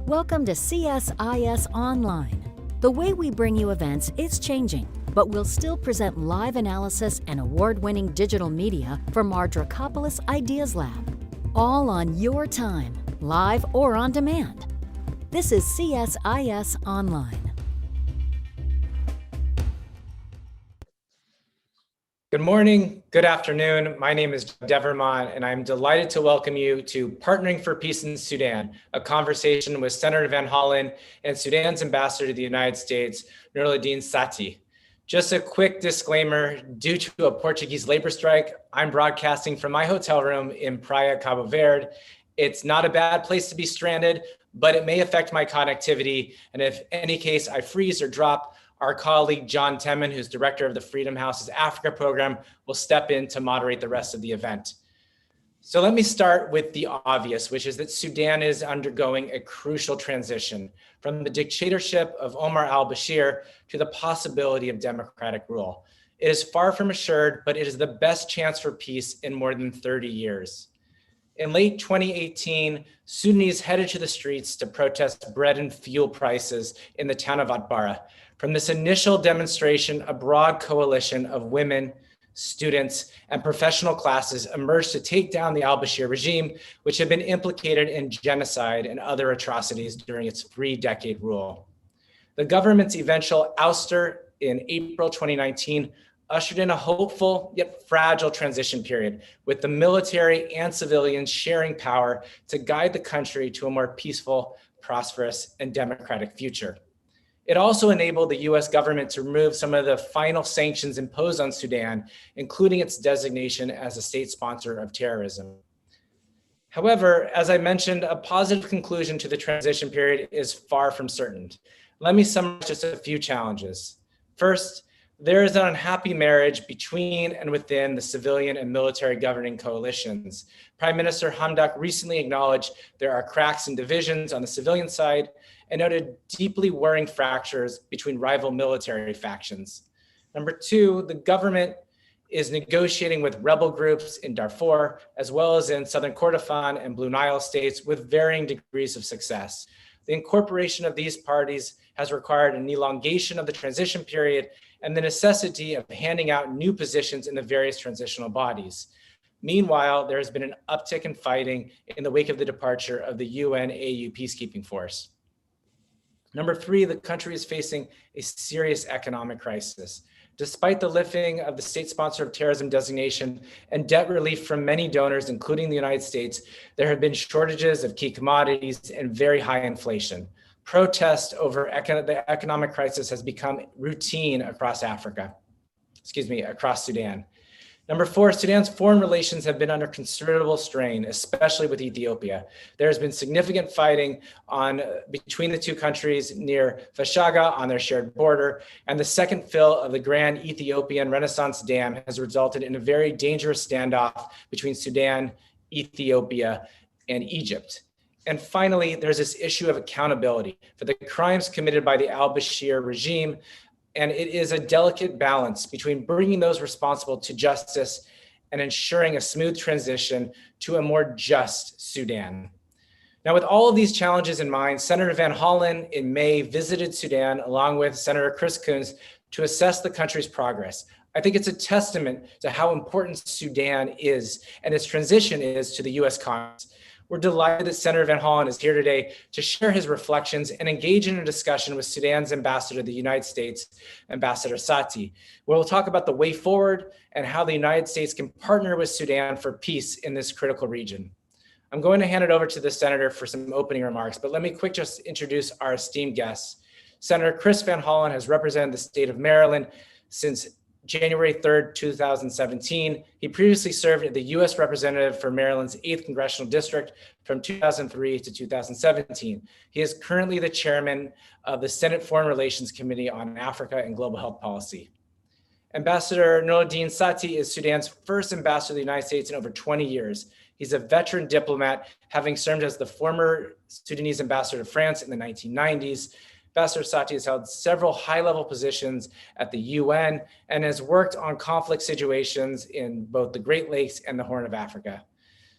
Welcome to CSIS Online. The way we bring you events is changing, but we'll still present live analysis and award-winning digital media from our Dracopolis Ideas Lab. All on your time, live or on demand. This is CSIS Online. Good morning, good afternoon. My name is Judd Devermont, and I'm delighted to welcome you to Partnering for Peace in Sudan, a conversation with Senator Van Hollen and Sudan's Ambassador to the United States, Nureldin Satti. Just a quick disclaimer, due to a Portuguese labor strike, I'm broadcasting from my hotel room in Praia, Cabo Verde. It's not a bad place to be stranded, but it may affect my connectivity. And if any case I freeze or drop, our colleague, John Temin, who's director of the Freedom House's Africa program, will step in to moderate the rest of the event. So let me start with the obvious, which is that Sudan is undergoing a crucial transition from the dictatorship of Omar al-Bashir to the possibility of democratic rule. It is far from assured, but it is the best chance for peace in more than 30 years. In late 2018, Sudanese headed to the streets to protest bread and fuel prices in the town of Atbara. From this initial demonstration, a broad coalition of women, students, and professional classes emerged to take down the al-Bashir regime, which had been implicated in genocide and other atrocities during its 3-decade rule. The government's eventual ouster in April 2019 ushered in a hopeful yet fragile transition period, with the military and civilians sharing power to guide the country to a more peaceful, prosperous, and democratic future. It also enabled the US government to remove some of the final sanctions imposed on Sudan, including its designation as a state sponsor of terrorism. However, as I mentioned, a positive conclusion to the transition period is far from certain. Let me summarize just a few challenges. First, there is an unhappy marriage between and within the civilian and military governing coalitions. Prime Minister Hamdok recently acknowledged there are cracks and divisions on the civilian side and noted deeply worrying fractures between rival military factions. Number two, the government is negotiating with rebel groups in Darfur, as well as in Southern Kordofan and Blue Nile states with varying degrees of success. The incorporation of these parties has required an elongation of the transition period and the necessity of handing out new positions in the various transitional bodies. Meanwhile, there has been an uptick in fighting in the wake of the departure of the UN-AU peacekeeping force. Number three, the country is facing a serious economic crisis. Despite the lifting of the state sponsor of terrorism designation and debt relief from many donors, including the United States, there have been shortages of key commodities and very high inflation. Protest over the economic crisis has become routine across across Sudan. Number four, Sudan's foreign relations have been under considerable strain, especially with Ethiopia. There has been significant fighting between the two countries near Fashaga on their shared border, and the second fill of the Grand Ethiopian Renaissance Dam has resulted in a very dangerous standoff between Sudan, Ethiopia, and Egypt. And finally, there's this issue of accountability for the crimes committed by the al-Bashir regime. And it is a delicate balance between bringing those responsible to justice and ensuring a smooth transition to a more just Sudan. Now, with all of these challenges in mind, Senator Van Hollen in May visited Sudan along with Senator Chris Coons to assess the country's progress. I think it's a testament to how important Sudan is and its transition is to the US Congress. We're delighted that Senator Van Hollen is here today to share his reflections and engage in a discussion with Sudan's Ambassador to the United States, Ambassador Sati, where we'll talk about the way forward and how the United States can partner with Sudan for peace in this critical region. I'm going to hand it over to the Senator for some opening remarks, but let me just introduce our esteemed guests. Senator Chris Van Hollen has represented the state of Maryland since January 3rd, 2017. He previously served as the U.S. Representative for Maryland's 8th Congressional District from 2003 to 2017. He is currently the chairman of the Senate Foreign Relations Committee on Africa and Global Health Policy. Ambassador Nureldin Satti is Sudan's first ambassador to the United States in over 20 years. He's a veteran diplomat, having served as the former Sudanese ambassador to France in the 1990s. Ambassador Sati has held several high-level positions at the UN and has worked on conflict situations in both the Great Lakes and the Horn of Africa.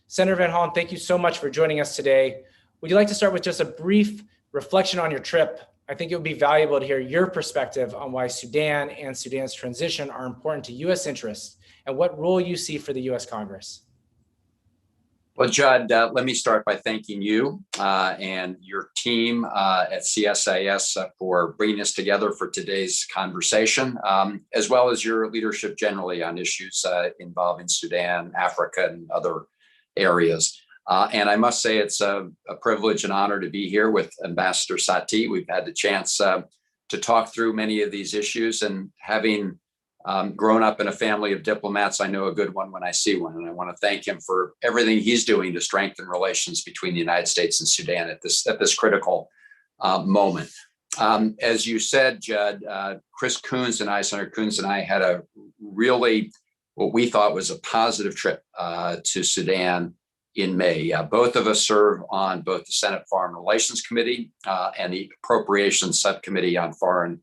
Senator Van Hollen, thank you so much for joining us today. Would you like to start with just a brief reflection on your trip, I think it would be valuable to hear your perspective on why Sudan and Sudan's transition are important to U.S. interests and what role you see for the U.S. Congress. Well, Judd, let me start by thanking you and your team at CSIS for bringing us together for today's conversation, as well as your leadership generally on issues involving Sudan, Africa, and other areas. And I must say it's a privilege and honor to be here with Ambassador Sati. We've had the chance to talk through many of these issues, and having grown up in a family of diplomats, I know a good one when I see one. And I want to thank him for everything he's doing to strengthen relations between the United States and Sudan at this critical moment. As you said, Judd, Senator Coons and I had a really, what we thought was a positive trip to Sudan in May. Both of us serve on both the Senate Foreign Relations Committee and the Appropriations Subcommittee on Foreign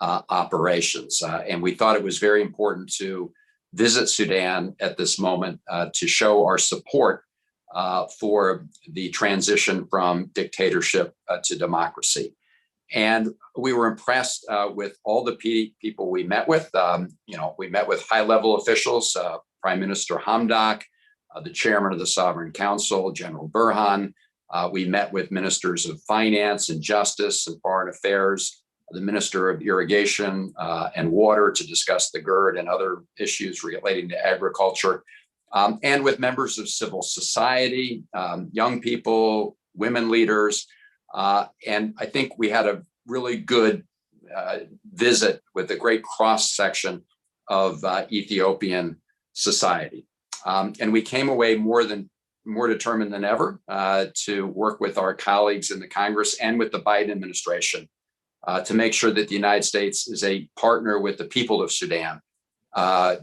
Operations. And we thought it was very important to visit Sudan at this moment to show our support for the transition from dictatorship to democracy. And we were impressed with all the people we met with. We met with high-level officials, Prime Minister Hamdok, the chairman of the Sovereign Council, General Burhan. We met with ministers of finance and justice and foreign affairs, the Minister of Irrigation and Water, to discuss the GERD and other issues relating to agriculture, and with members of civil society, young people, women leaders. And I think we had a really good visit with a great cross-section of Ethiopian society. And we came away more determined than ever to work with our colleagues in the Congress and with the Biden administration to make sure that the United States is a partner with the people of Sudan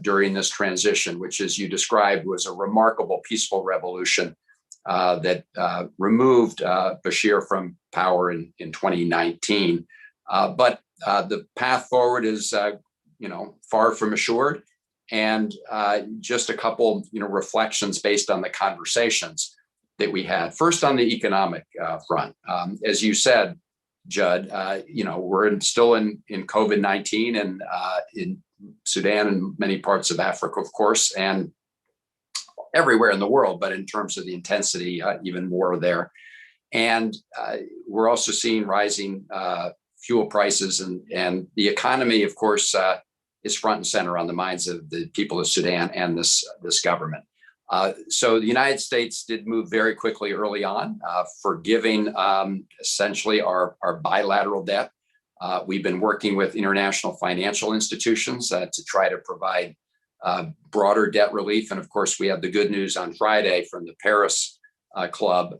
during this transition, which, as you described, was a remarkable peaceful revolution that removed Bashir from power in 2019. But the path forward is, far from assured. And just a couple, reflections based on the conversations that we had. First, on the economic front, as you said, Judd, we're still in COVID-19 and in Sudan and many parts of Africa, of course, and everywhere in the world, but in terms of the intensity, even more there. And we're also seeing rising fuel prices, and the economy, of course, is front and center on the minds of the people of Sudan and this government. So the United States did move very quickly early on, forgiving essentially our bilateral debt. We've been working with international financial institutions to try to provide broader debt relief. And of course, we had the good news on Friday from the Paris Club,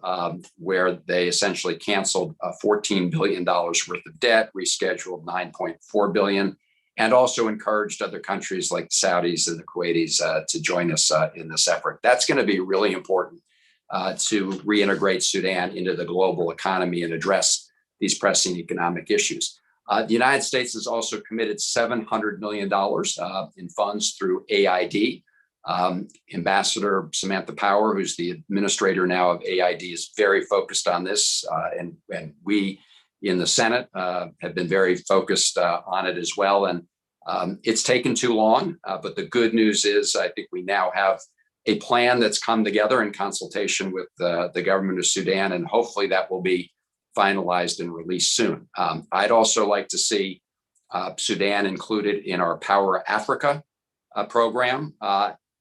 where they essentially canceled $14 billion worth of debt, rescheduled $9.4 billion, and also encouraged other countries like the Saudis and the Kuwaitis to join us in this effort. That's going to be really important to reintegrate Sudan into the global economy and address these pressing economic issues. The United States has also committed $700 million in funds through AID. Ambassador Samantha Power, who's the administrator now of AID, is very focused on this, and we in the Senate have been very focused on it as well. And it's taken too long, but the good news is I think we now have a plan that's come together in consultation with the government of Sudan, and hopefully that will be finalized and released soon. I'd also like to see Sudan included in our Power Africa program.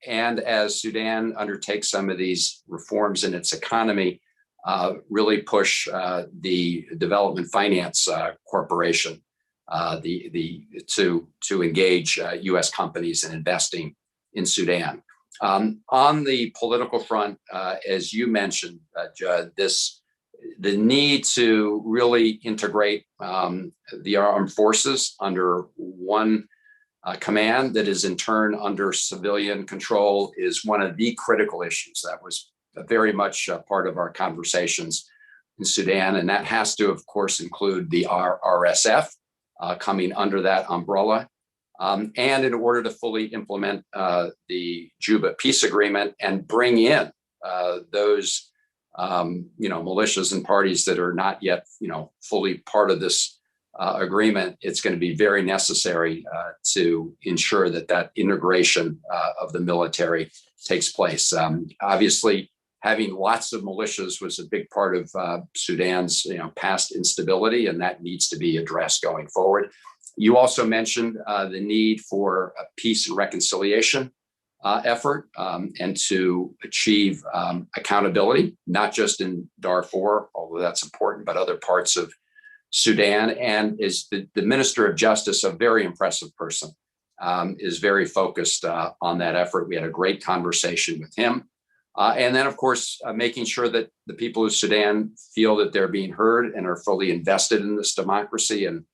And as Sudan undertakes some of these reforms in its economy, really push the Development Finance Corporation to engage U.S. companies in investing in Sudan. On the political front, as you mentioned, Judd, the need to really integrate the armed forces under one command that is in turn under civilian control is one of the critical issues. That was very much part of our conversations in Sudan. And that has to, of course, include the RSF coming under that umbrella. And in order to fully implement the Juba peace agreement and bring in those militias and parties that are not yet, fully part of this agreement, it's going to be very necessary to ensure that integration of the military takes place. Obviously, having lots of militias was a big part of Sudan's past instability, and that needs to be addressed going forward. You also mentioned the need for a peace and reconciliation effort and to achieve accountability, not just in Darfur, although that's important, but other parts of Sudan. And is the Minister of Justice, a very impressive person, is very focused on that effort. We had a great conversation with him. And then, of course, making sure that the people of Sudan feel that they're being heard and are fully invested in this democracy. And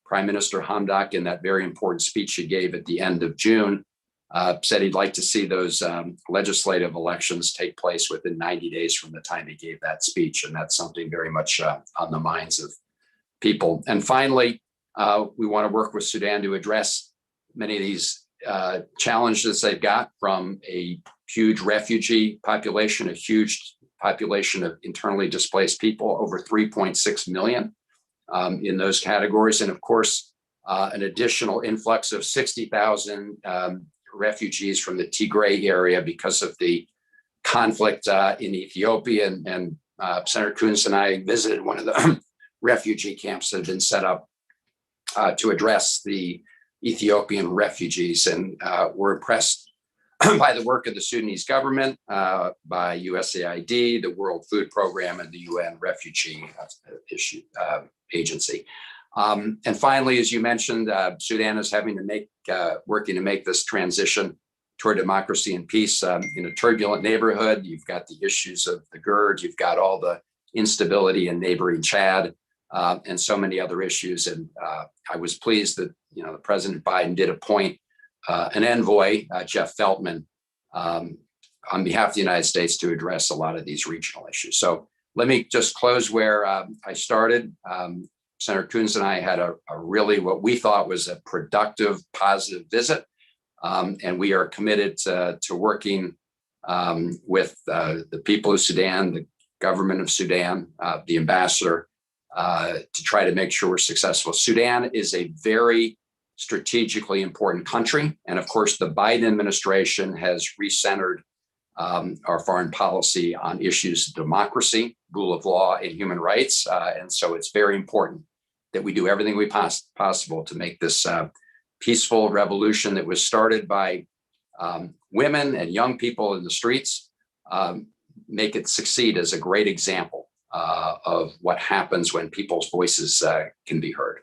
Prime Minister Hamdok, in that very important speech he gave at the end of June, said he'd like to see those legislative elections take place within 90 days from the time he gave that speech. And that's something very much on the minds of people. And finally, we want to work with Sudan to address many of these challenges they've got, from a huge refugee population, a huge population of internally displaced people, over 3.6 million in those categories. And of course, an additional influx of 60,000 refugees from the Tigray area because of the conflict in Ethiopia. And Senator Coons and I visited one of the refugee camps that have been set up to address the Ethiopian refugees. And we're impressed by the work of the Sudanese government, by USAID, the World Food Program, and the UN Refugee Agency. And finally, as you mentioned, Sudan is working to make this transition toward democracy and peace in a turbulent neighborhood. You've got the issues of the GERD, you've got all the instability in neighboring Chad, and so many other issues. And I was pleased that President Biden did appoint an envoy, Jeff Feltman, on behalf of the United States to address a lot of these regional issues. So let me just close where I started. Senator Coons and I had a really, what we thought was a productive, positive visit. And we are committed to working with the people of Sudan, the government of Sudan, the ambassador, to try to make sure we're successful. Sudan is a very strategically important country. And of course, the Biden administration has recentered our foreign policy on issues of democracy, rule of law, and human rights. And so it's very important that we do everything we possible to make this peaceful revolution that was started by women and young people in the streets, make it succeed as a great example of what happens when people's voices can be heard.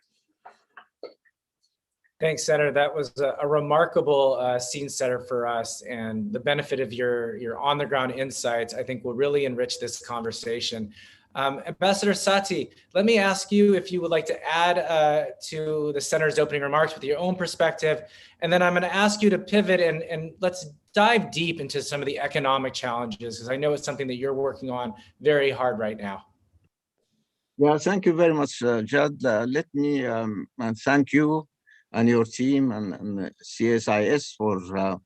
Thanks, Senator. That was a remarkable scene setter for us, and the benefit of your on-the-ground insights, I think, will really enrich this conversation. Ambassador Sati, let me ask you if you would like to add to the Senator's opening remarks with your own perspective, and then I'm going to ask you to pivot and let's dive deep into some of the economic challenges, because I know it's something that you're working on very hard right now. Yeah, thank you very much, Judd. Let me thank you and your team and CSIS for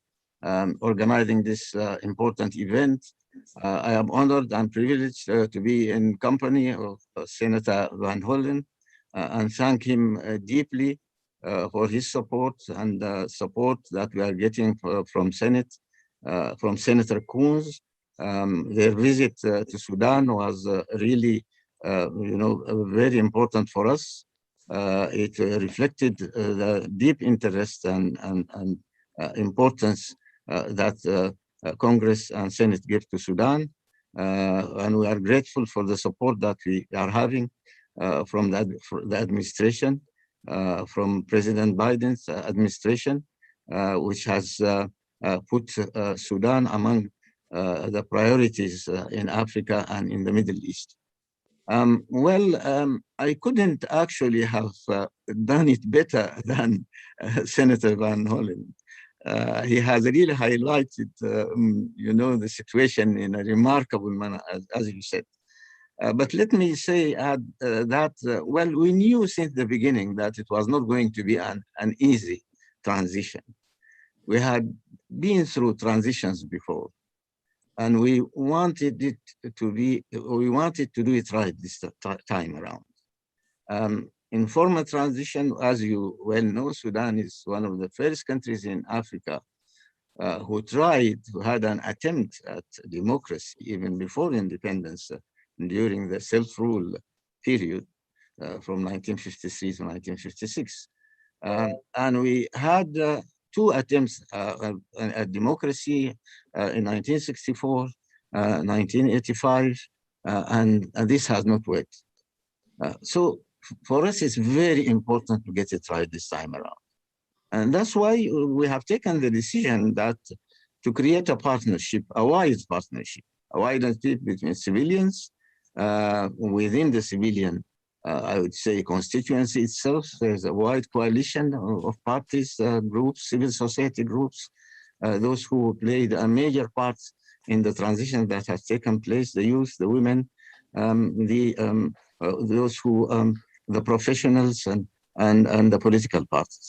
organizing this important event. I am honored and privileged to be in company of Senator Van Hollen and thank him deeply for his support and support that we are getting from Senator Coons. Their visit to Sudan was really, very important for us. It reflected the deep interest and importance that Congress and Senate give to Sudan. And we are grateful for the support that we are having from the administration, from President Biden's administration, which has put Sudan among the priorities in Africa and in the Middle East. I couldn't actually have done it better than Senator Van Hollen. He has really highlighted, the situation in a remarkable manner, as you said. But let me say that, we knew since the beginning that it was not going to be an easy transition. We had been through transitions before. and we wanted to do it right this time around. Informal transition, as you well know, Sudan is one of the first countries in Africa who had an attempt at democracy even before independence during the self-rule period from 1953 to 1956. And we had two attempts at democracy in 1964, 1985, and this has not worked. So for us, it's very important to get it right this time around. And that's why we have taken the decision that to create a partnership, a wide partnership between civilians, within the civilian, I would say, constituency itself. There's a wide coalition of parties, groups, civil society groups, those who played a major part in the transition that has taken place, the youth, the women, those who, the professionals and the political parties.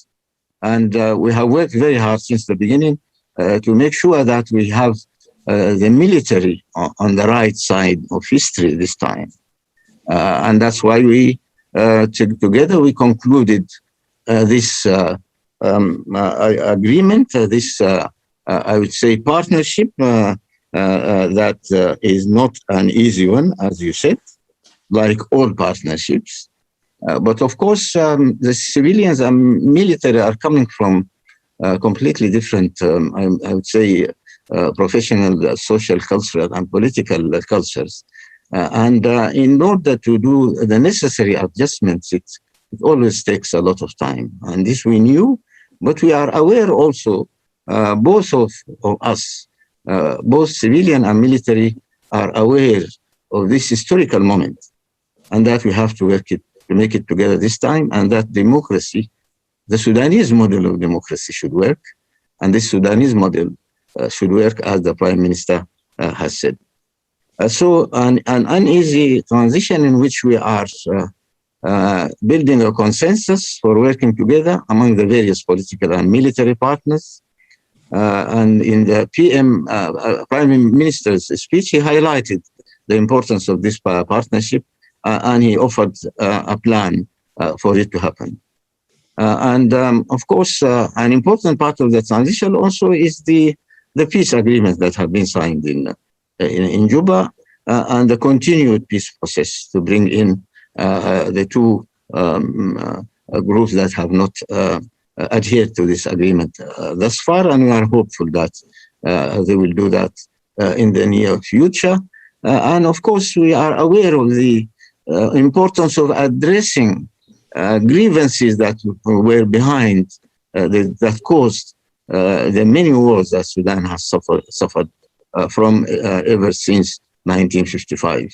And we have worked very hard since the beginning to make sure that we have the military on the right side of history this time. And that's why we, together, we concluded this agreement, this, I would say, partnership that is not an easy one, as you said, like all partnerships. But of course, the civilians and military are coming from completely different, I would say, professional, social, cultural, and political cultures. And in order to do the necessary adjustments, it always takes a lot of time. And this we knew, but we are aware also, both of us, both civilian and military, are aware of this historical moment, and that we have to work it to make it together this time, and that democracy, the Sudanese model of democracy should work, and this Sudanese model should work as the Prime Minister has said. So an uneasy transition in which we are building a consensus for working together among the various political and military partners. And in the Prime Minister's speech, he highlighted the importance of this partnership, and he offered a plan for it to happen. And of course, an important part of the transition also is the peace agreements that have been signed in Juba, and the continued peace process to bring in the two groups that have not adhered to this agreement thus far, and we are hopeful that they will do that in the near future. And of course, we are aware of the importance of addressing grievances that were behind, that caused the many wars that Sudan has suffered from ever since 1955.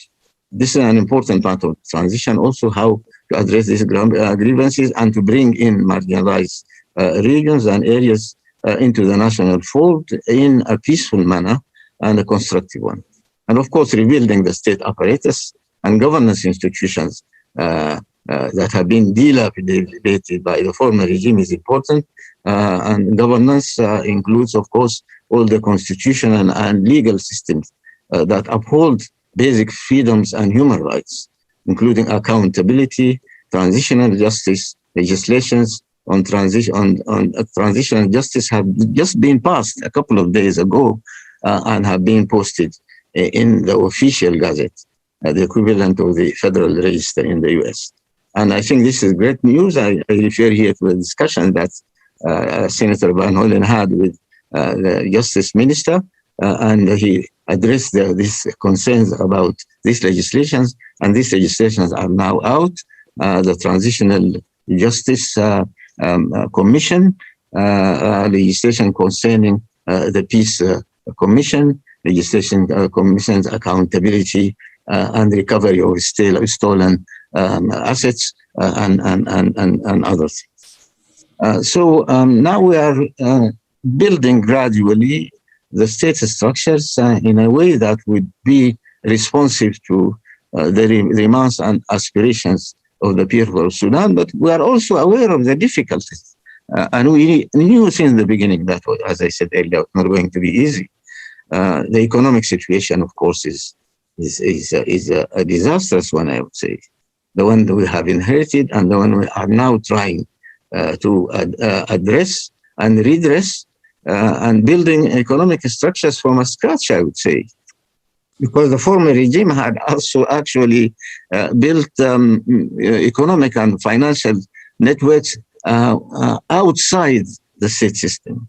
This is an important part of transition, also how to address these grievances and to bring in marginalized regions and areas into the national fold in a peaceful manner and a constructive one. And of course, rebuilding the state apparatus and governance institutions that have been dilapidated by the former regime is important. And governance includes, of course, all the constitutional and legal systems that uphold basic freedoms and human rights, including accountability, transitional justice, legislations on transitional justice have just been passed a couple of days ago and have been posted in the official gazette, the equivalent of the Federal Register in the US. And I think this is great news. I refer here to a discussion that Senator Van Hollen had with the Justice Minister, and he addressed these concerns about these legislations, and these legislations are now out. The Transitional Justice Commission, legislation concerning the Peace Commission, legislation commissions accountability and recovery of stolen assets and other things. So now we are building gradually the state structures in a way that would be responsive to the demands and aspirations of the people of Sudan, but we are also aware of the difficulties. And we knew since the beginning that, as I said earlier, it's not going to be easy. The economic situation, of course, is a disastrous one, I would say. The one that we have inherited and the one we are now trying to address and redress and building economic structures from scratch, I would say. Because the former regime had also actually built economic and financial networks outside the state system.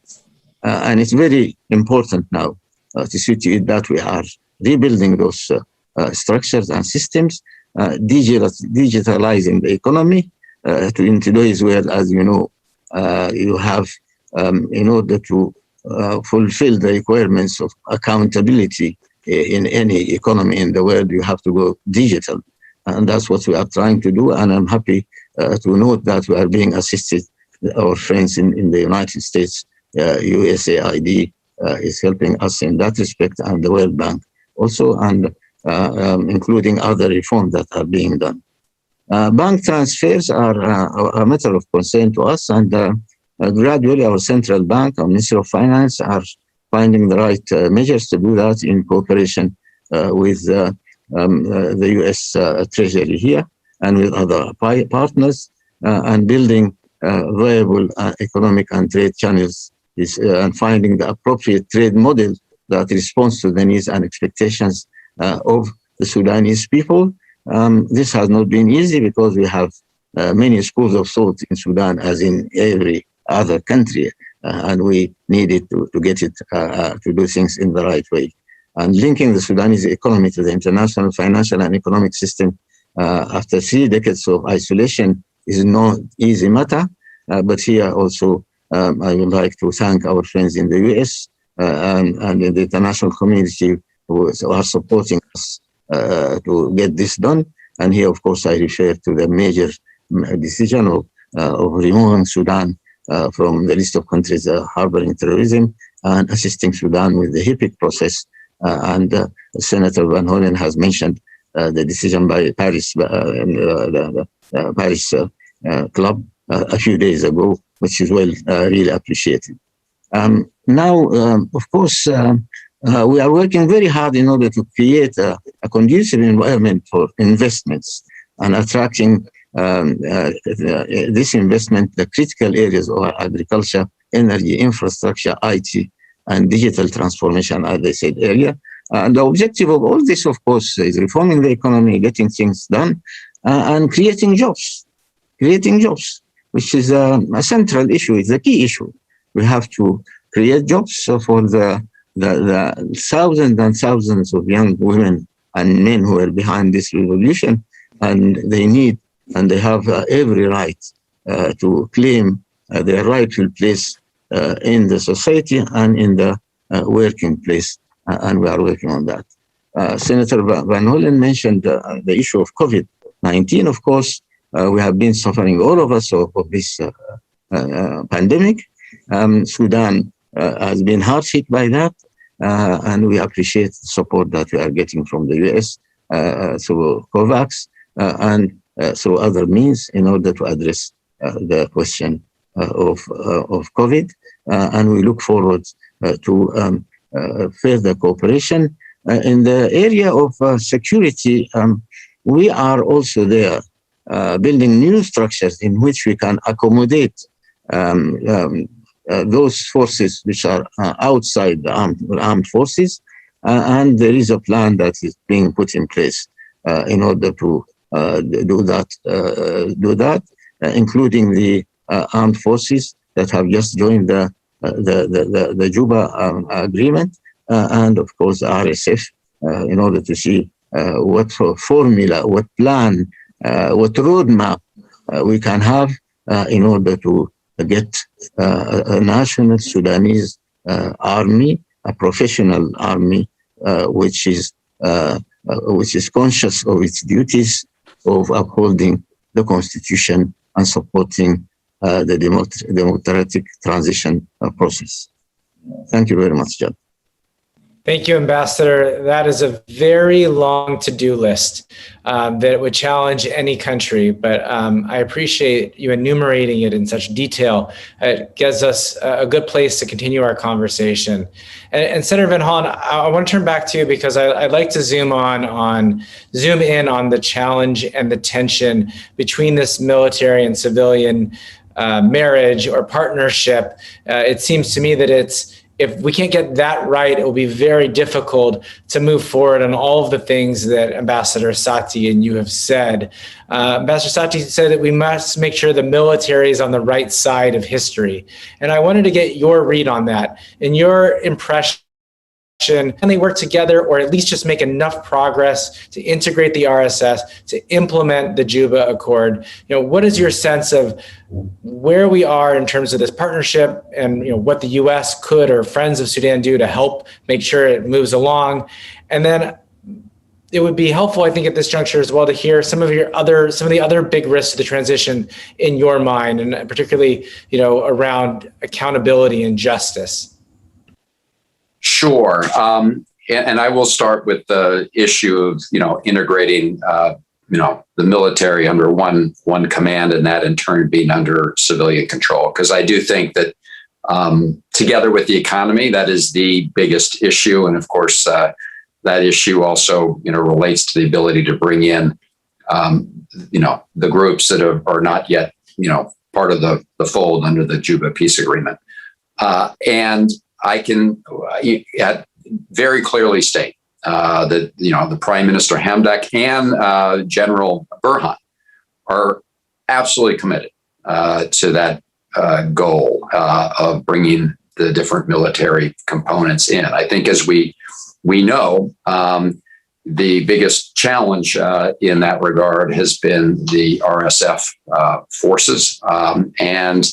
And it's very important now to see to it that we are rebuilding those structures and systems, digitalizing the economy in today's world, as you know, you have, in order to fulfill the requirements of accountability in any economy in the world, you have to go digital. And that's what we are trying to do. And I'm happy to note that we are being assisted. Our friends in the United States, USAID is helping us in that respect, and the World Bank also, and including other reforms that are being done. Bank transfers are a matter of concern to us, and gradually our central bank, our Ministry of Finance, are finding the right measures to do that in cooperation with the US Treasury here and with other partners, and building viable economic and trade channels and finding the appropriate trade model that responds to the needs and expectations of the Sudanese people. This has not been easy because we have many schools of thought in Sudan, as in every other country, and we needed to get it to do things in the right way. And linking the Sudanese economy to the international financial and economic system after 3 decades of isolation is no easy matter. But here also, I would like to thank our friends in the US and in the international community who are supporting us to get this done. And here, of course, I refer to the major decision of removing Sudan from the list of countries harboring terrorism and assisting Sudan with the HIPC process. And Senator Van Hollen has mentioned the decision by Paris, the Paris Club a few days ago, which is really appreciated. Now, of course, we are working very hard in order to create a conducive environment for investments and attracting this investment, the critical areas of agriculture, energy, infrastructure, IT, and digital transformation, as I said earlier. And the objective of all this, of course, is reforming the economy, getting things done, and creating jobs, which is a central issue. It's the key issue. We have to create jobs for the thousands and thousands of young women and men who are behind this revolution, and they need and they have every right to claim their rightful place in the society and in the working place, and we are working on that. Senator Van Hollen mentioned the issue of COVID-19. Of course, we have been suffering, all of us, of this pandemic. Sudan has been hard hit by that, and we appreciate the support that we are getting from the US through COVAX and through other means in order to address the question of COVID. And we look forward to further cooperation. In the area of security, we are also there building new structures in which we can accommodate those forces which are outside the armed forces. And there is a plan that is being put in place in order to do that, including the armed forces that have just joined the Juba agreement, and of course the RSF, in order to see what formula, what plan, what roadmap we can have in order to get a national Sudanese army, a professional army, which is conscious of its duties of upholding the constitution and supporting the democratic transition process. Thank you very much, Judd. Thank you, Ambassador. That is a very long to-do list that would challenge any country, but I appreciate you enumerating it in such detail. It gives us a good place to continue our conversation. And Senator Van Hollen, I want to turn back to you because I'd like to zoom in on the challenge and the tension between this military and civilian marriage or partnership. It seems to me that if we can't get that right, it will be very difficult to move forward on all of the things that Ambassador Sati and you have said. Ambassador Sati said that we must make sure the military is on the right side of history. And I wanted to get your read on that. In your impression, can they work together or at least just make enough progress to integrate the RSS, to implement the Juba Accord? What is your sense of where we are in terms of this partnership and what the US could or Friends of Sudan do to help make sure it moves along? And then it would be helpful, I think, at this juncture as well to hear some of the other big risks to the transition in your mind, and particularly, around accountability and justice. Sure. And I will start with the issue of, integrating, the military under one command, and that in turn being under civilian control. Because I do think that together with the economy, that is the biggest issue. And of course, that issue also, relates to the ability to bring in, the groups that are not yet, part of the fold under the Juba peace agreement. And I can very clearly state that the Prime Minister Hamdok and General Burhan are absolutely committed to that goal of bringing the different military components in. I think, as we know, the biggest challenge in that regard has been the RSF forces, and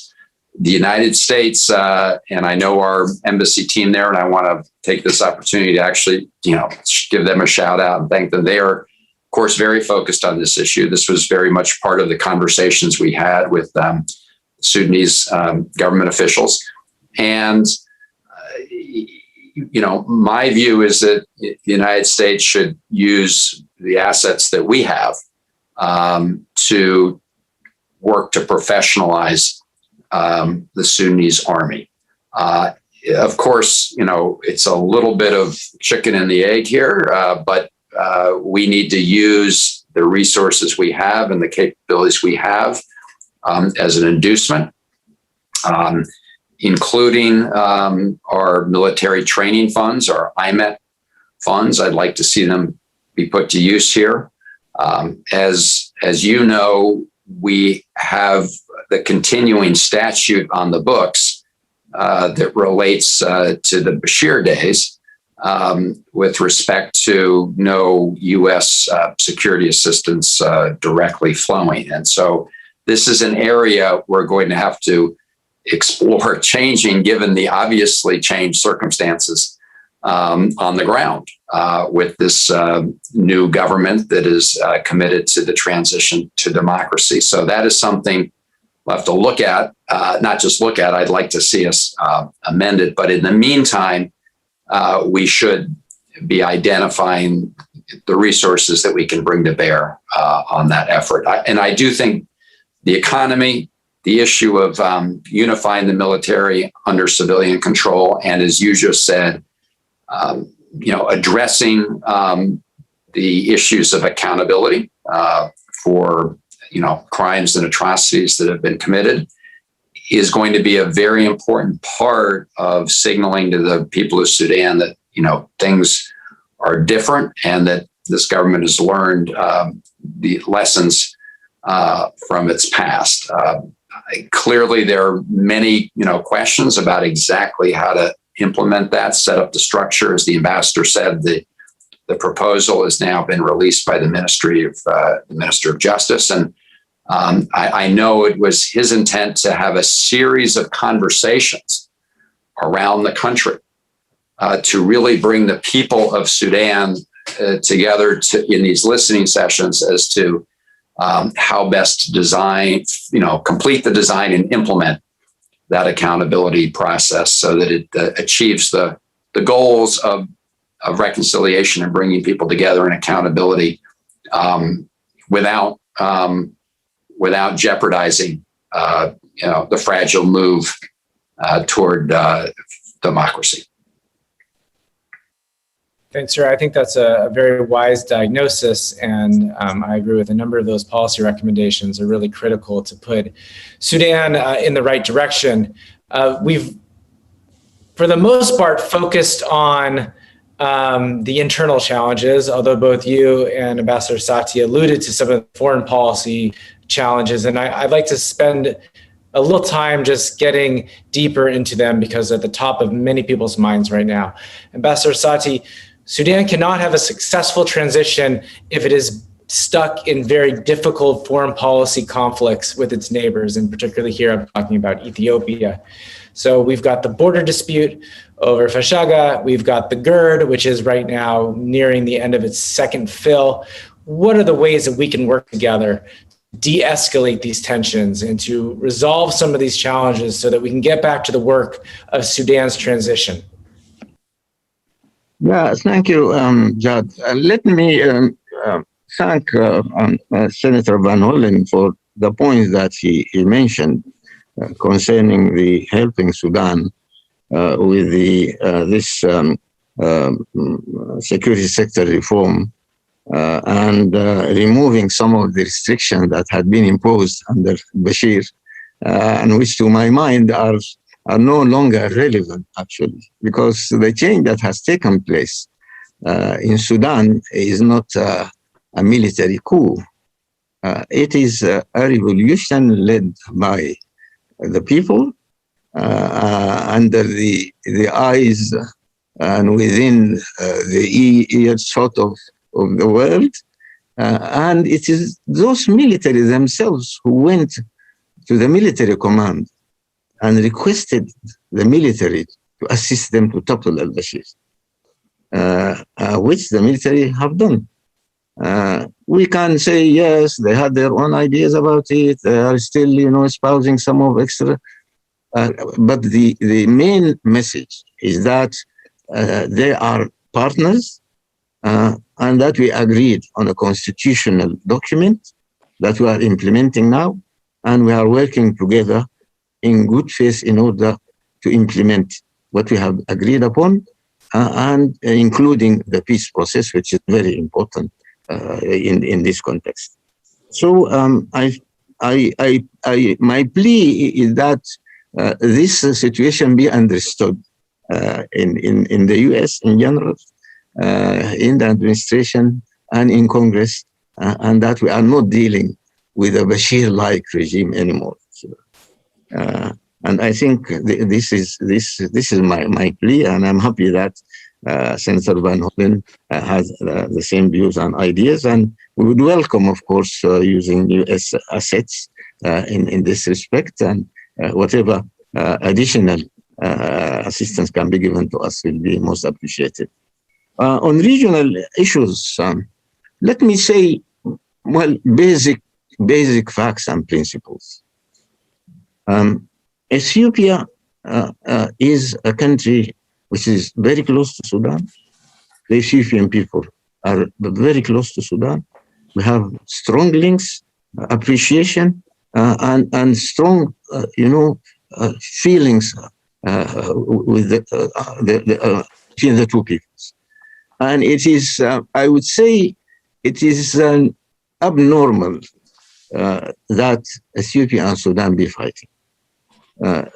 the United States, and I know our embassy team there, and I want to take this opportunity to actually, give them a shout out and thank them. They are, of course, very focused on this issue. This was very much part of the conversations we had with Sudanese government officials. And, my view is that the United States should use the assets that we have to work to professionalize the Sudanese army. Of course, it's a little bit of chicken and the egg here, but we need to use the resources we have and the capabilities we have as an inducement, including our military training funds, our IMET funds. I'd like to see them be put to use here. As you know, we have the continuing statute on the books that relates to the Bashir days with respect to no U.S. security assistance directly flowing. And so this is an area we're going to have to explore changing, given the obviously changed circumstances on the ground with this new government that is committed to the transition to democracy. So that is something we'll have to look at, not just look at. I'd like to see us amend it. But in the meantime, we should be identifying the resources that we can bring to bear on that effort. And I do think the economy, the issue of unifying the military under civilian control, and as you just said, addressing the issues of accountability for crimes and atrocities that have been committed is going to be a very important part of signaling to the people of Sudan that, things are different and that this government has learned the lessons from its past. Clearly, there are many, questions about exactly how to implement that, set up the structure. As the ambassador said, the proposal has now been released by the Minister of Justice. And I know it was his intent to have a series of conversations around the country to really bring the people of Sudan together in these listening sessions as to how best to design, complete the design and implement that accountability process so that it achieves the goals of reconciliation and bringing people together and accountability without jeopardizing the fragile move toward democracy. Thanks, sir. I think that's a very wise diagnosis, and I agree with a number of those policy recommendations are really critical to put Sudan in the right direction. We've, for the most part, focused on the internal challenges, although both you and Ambassador Sati alluded to some of the foreign policy challenges, and I'd like to spend a little time just getting deeper into them because they're at the top of many people's minds right now. Ambassador Sati, Sudan cannot have a successful transition if it is stuck in very difficult foreign policy conflicts with its neighbors, and particularly here I'm talking about Ethiopia. So we've got the border dispute over Fashaga, we've got the GERD, which is right now nearing the end of its second fill. What are the ways that we can work together to de-escalate these tensions and to resolve some of these challenges so that we can get back to the work of Sudan's transition? Yeah, thank you, Judd. Let me thank Senator Van Hollen for the points that he mentioned concerning the helping Sudan with this security sector reform and removing some of the restrictions that had been imposed under Bashir, and which to my mind are no longer relevant, actually, because the change that has taken place in Sudan is not a military coup. It is a revolution led by the people under the eyes and within the earshot of the world. And it is those military themselves who went to the military command and requested the military to assist them to topple al-Bashir, which the military have done. We can say, yes, they had their own ideas about it. They are still, espousing some of extra. But the main message is that they are partners and that we agreed on a constitutional document that we are implementing now, and we are working together in good faith in order to implement what we have agreed upon, and including the peace process, which is very important in this context. So my plea is that this situation be understood in the U.S. in general, in the administration and in Congress, and that we are not dealing with a Bashir-like regime anymore. And I think this is my plea, and I'm happy that Senator Van Hollen has the same views and ideas, and we would welcome, of course, using U.S. assets in this respect, and whatever additional assistance can be given to us will be most appreciated. On regional issues, let me say, basic facts and principles. Ethiopia is a country which is very close to Sudan. The Ethiopian people are very close to Sudan. We have strong links, appreciation, and strong, feelings with between the two peoples. And it is, I would say, it is abnormal that Ethiopia and Sudan be fighting. A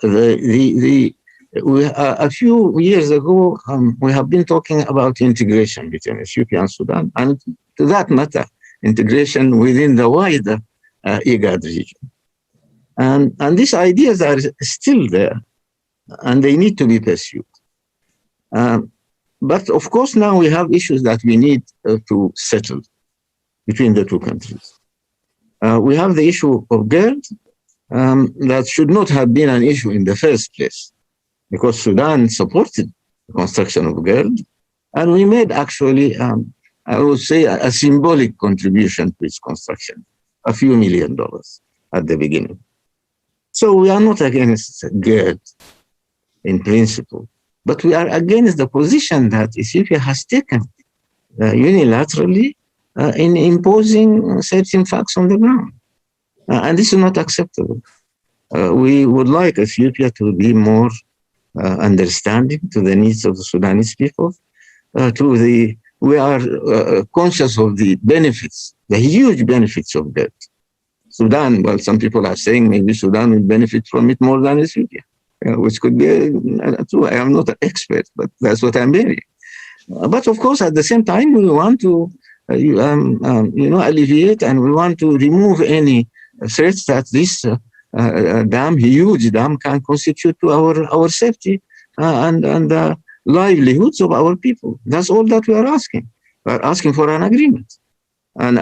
few years ago, we have been talking about integration between Ethiopia and Sudan, and to that matter, integration within the wider IGAD region. And these ideas are still there, and they need to be pursued. But of course, now we have issues that we need to settle between the two countries. We have the issue of GERD, that should not have been an issue in the first place, because Sudan supported the construction of GERD, and we made actually, I would say, a symbolic contribution to its construction, a few $1 million at the beginning. So we are not against GERD in principle, but we are against the position that Ethiopia has taken unilaterally in imposing certain facts on the ground. And this is not acceptable. We would like Ethiopia to be more understanding to the needs of the Sudanese people. We are conscious of the benefits, the huge benefits of that. Sudan, well, some people are saying maybe Sudan will benefit from it more than Ethiopia, which could be true. I am not an expert, but that's what I'm hearing. But of course, at the same time, we want to, alleviate, and we want to remove any threats that this huge dam can constitute to our safety and livelihoods of our people. That's all that we are asking. We are asking for an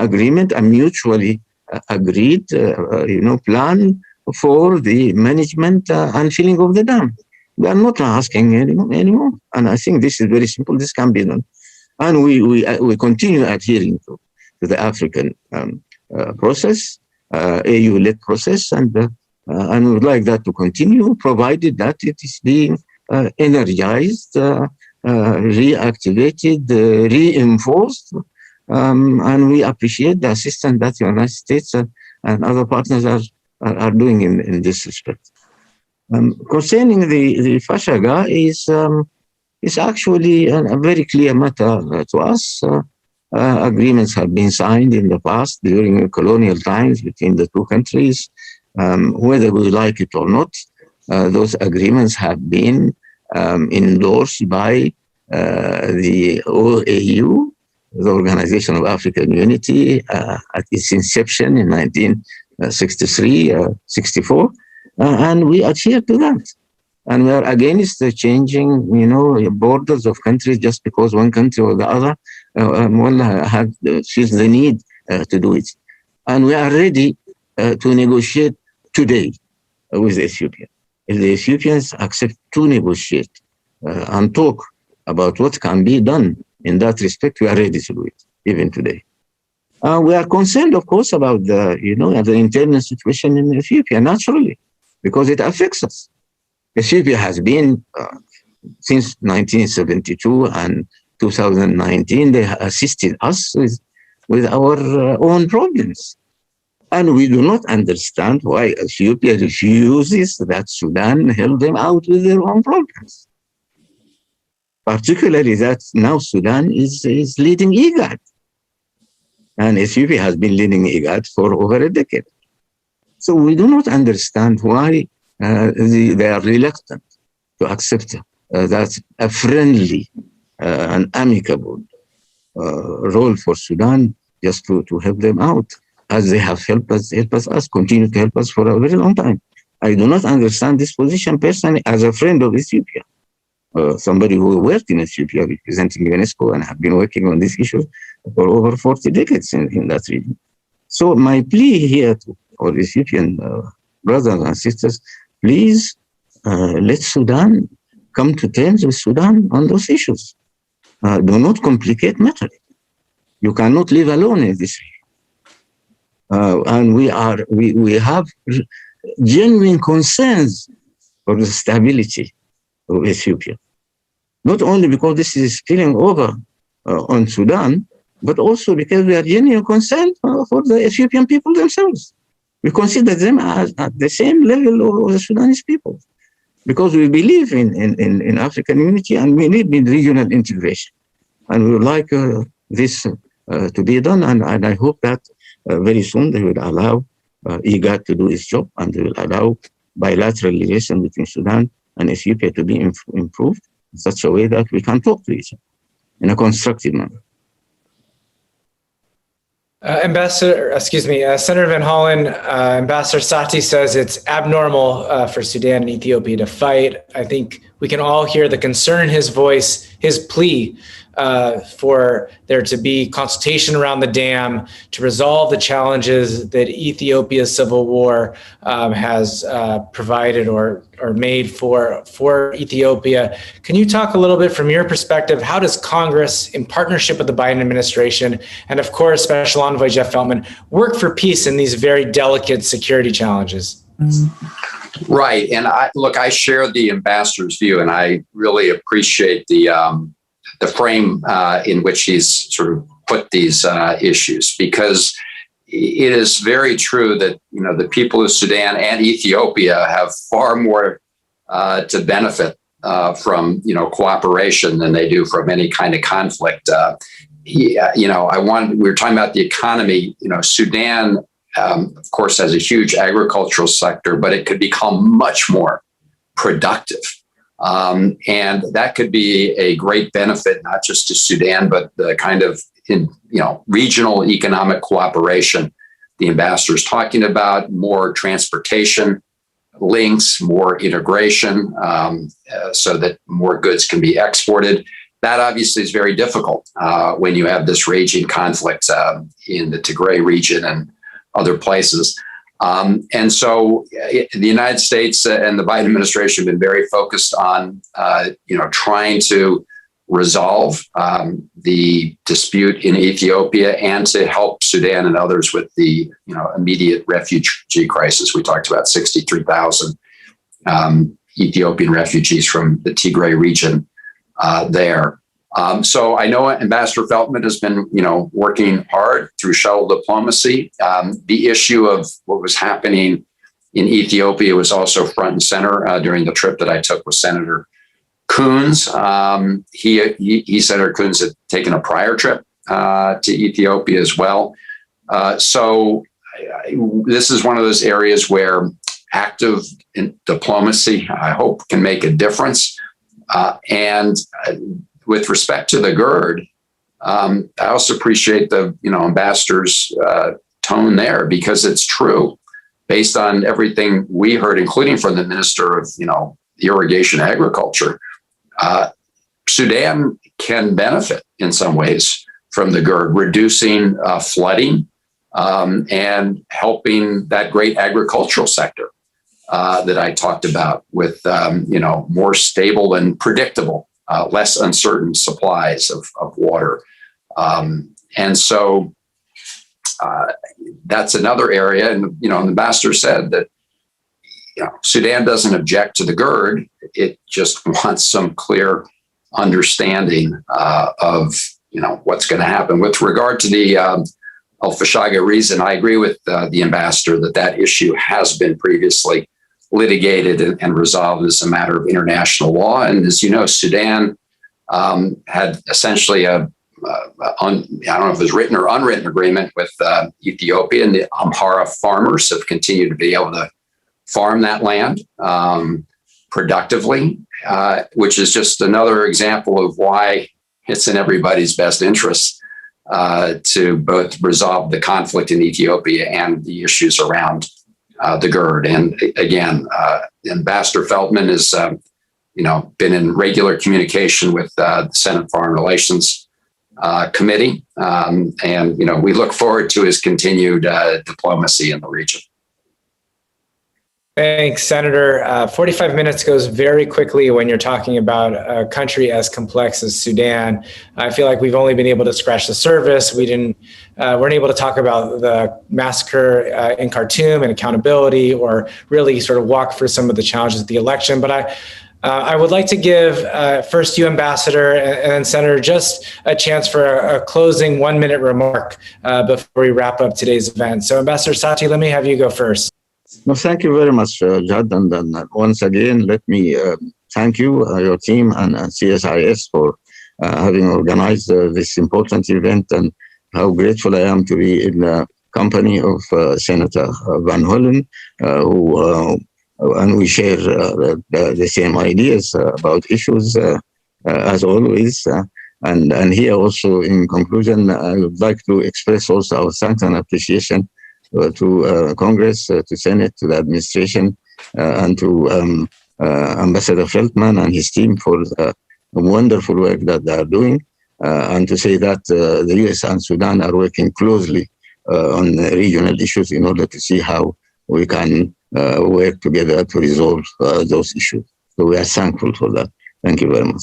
agreement, a mutually agreed, plan for the management and filling of the dam. We are not asking anymore. And I think this is very simple. This can be done. And we continue adhering to the African process, AU-led process, and we would like that to continue, provided that it is being energized, reactivated, reinforced, and we appreciate the assistance that the United States and other partners are doing in this respect. Concerning the Fashaga is actually a very clear matter to us. Agreements have been signed in the past during colonial times between the two countries. Whether we like it or not, those agreements have been endorsed by the OAU, the Organization of African Unity, at its inception in 1963, 64, and we adhere to that. And we are against the changing, borders of countries just because one country or the other feels the need to do it. And we are ready to negotiate today with Ethiopia. If the Ethiopians accept to negotiate and talk about what can be done in that respect, we are ready to do it, even today. We are concerned, of course, about the internal situation in Ethiopia, naturally, because it affects us. Ethiopia has been, since 1972 and 2019, they assisted us with our own problems. And we do not understand why Ethiopia refuses that Sudan help them out with their own problems. Particularly that now Sudan is leading IGAD. And Ethiopia has been leading IGAD for over a decade. So we do not understand why they are reluctant to accept that a friendly and amicable role for Sudan just to help them out, as they have helped us, continue to help us for a very long time. I do not understand this position personally as a friend of Ethiopia, somebody who worked in Ethiopia representing UNESCO and have been working on this issue for over 40 decades in that region. So my plea here to our Ethiopian brothers and sisters, please let Sudan come to terms with Sudan on those issues. Do not complicate matters. You cannot live alone in this region. And we have genuine concerns for the stability of Ethiopia. Not only because this is spilling over on Sudan, but also because we are genuinely concerned for the Ethiopian people themselves. We consider them as at the same level of the Sudanese people, because we believe in African unity and we believe in regional integration. And we would like this to be done, and I hope that very soon they will allow IGAD to do its job, and they will allow bilateral relations between Sudan and Ethiopia to be improved in such a way that we can talk to each other in a constructive manner. Senator Van Hollen, Ambassador Sati says it's abnormal for Sudan and Ethiopia to fight. I think we can all hear the concern in his voice, his plea for there to be consultation around the dam to resolve the challenges that Ethiopia's civil war has provided or made for Ethiopia. Can you talk a little bit from your perspective? How does Congress, in partnership with the Biden administration, and of course, Special Envoy Jeff Feltman, work for peace in these very delicate security challenges? Right. And I share the ambassador's view, and I really appreciate the frame in which he's sort of put these issues, because it is very true that, the people of Sudan and Ethiopia have far more to benefit from, cooperation than they do from any kind of conflict. We were talking about the economy. Sudan, of course, has a huge agricultural sector, but it could become much more productive. And that could be a great benefit, not just to Sudan, but the kind of regional economic cooperation the ambassador is talking about, more transportation links, more integration, so that more goods can be exported. That obviously is very difficult when you have this raging conflict in the Tigray region and other places. And so the United States and the Biden administration have been very focused on, trying to resolve the dispute in Ethiopia and to help Sudan and others with the, immediate refugee crisis. We talked about 63,000 Ethiopian refugees from the Tigray region there. So I know Ambassador Feltman has been, working hard through shuttle diplomacy. The issue of what was happening in Ethiopia was also front and center during the trip that I took with Senator Coons. Senator Coons had taken a prior trip to Ethiopia as well. So this is one of those areas where active diplomacy, I hope, can make a difference. And with respect to the GERD, I also appreciate the ambassador's tone there, because it's true, based on everything we heard, including from the Minister of Irrigation Agriculture. Sudan can benefit in some ways from the GERD, reducing flooding and helping that great agricultural sector that I talked about with more stable and predictable, less uncertain supplies of water. And so that's another area. And, the ambassador said that, Sudan doesn't object to the GERD. It just wants some clear understanding of, what's going to happen. With regard to the al-Bashir reason, I agree with the ambassador that issue has been previously litigated and resolved as a matter of international law. And as you know, Sudan had essentially I don't know if it was written or unwritten agreement with Ethiopia, and the Amhara farmers have continued to be able to farm that land productively, which is just another example of why it's in everybody's best interest to both resolve the conflict in Ethiopia and the issues around the GERD. And again, Ambassador Feltman has, been in regular communication with the Senate Foreign Relations Committee, and we look forward to his continued diplomacy in the region. Thanks, Senator. 45 minutes goes very quickly when you're talking about a country as complex as Sudan. I feel like we've only been able to scratch the surface. Weren't able to talk about the massacre in Khartoum and accountability, or really sort of walk through some of the challenges of the election. But I would like to give first you, Ambassador, and then Senator, just a chance for a closing 1-minute remark before we wrap up today's event. So Ambassador Sati, let me have you go first. No, thank you very much, Judd. And once again, let me thank you, your team, and CSIS for having organized this important event, and how grateful I am to be in the company of Senator Van Hollen, and we share the same ideas about issues as always. And here also, in conclusion, I would like to express also our thanks and appreciation to Congress, to Senate, to the administration, and to Ambassador Feltman and his team for the wonderful work that they are doing, and to say that the U.S. and Sudan are working closely on regional issues in order to see how we can work together to resolve those issues. So we are thankful for that. Thank you very much.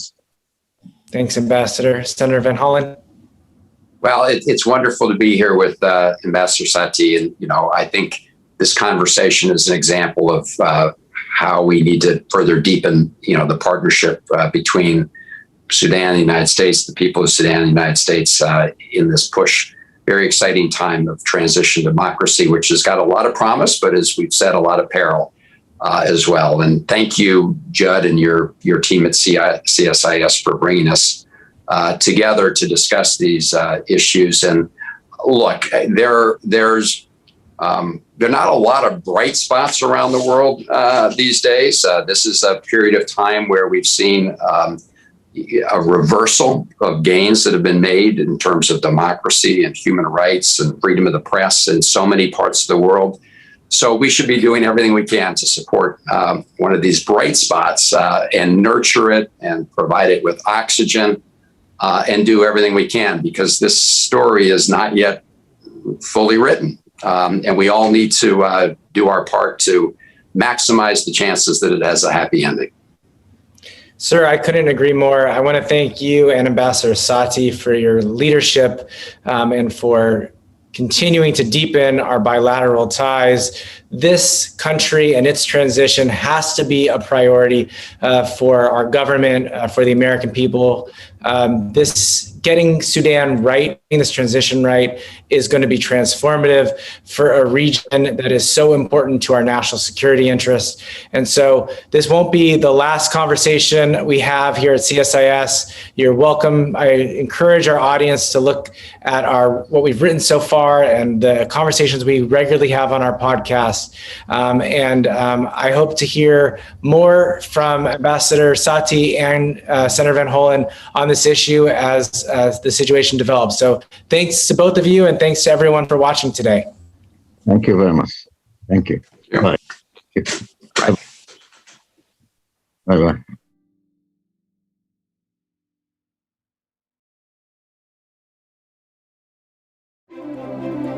Thanks, Ambassador. Senator Van Hollen. Well, it's wonderful to be here with Ambassador Sati. And, I think this conversation is an example of how we need to further deepen, the partnership between Sudan and the United States, the people of Sudan and the United States in this push. Very exciting time of transition democracy, which has got a lot of promise, but as we've said, a lot of peril as well. And thank you, Judd, and your team at CSIS for bringing us together to discuss these issues. And look, there's not a lot of bright spots around the world these days. This is a period of time where we've seen a reversal of gains that have been made in terms of democracy and human rights and freedom of the press in so many parts of the world. So we should be doing everything we can to support one of these bright spots and nurture it and provide it with oxygen and do everything we can, because this story is not yet fully written. And we all need to do our part to maximize the chances that it has a happy ending. Sir, I couldn't agree more. I want to thank you and Ambassador Sati for your leadership and for continuing to deepen our bilateral ties. This country and its transition has to be a priority for our government, for the American people. Getting Sudan right, getting this transition right, is going to be transformative for a region that is so important to our national security interests. And so this won't be the last conversation we have here at CSIS. You're welcome. I encourage our audience to look at what we've written so far and the conversations we regularly have on our podcast. I hope to hear more from Ambassador Sati and Senator Van Hollen on this issue as the situation develops. So thanks to both of you, and thanks to everyone for watching today. Thank you very much. Thank you. Yeah. Bye. Bye-bye.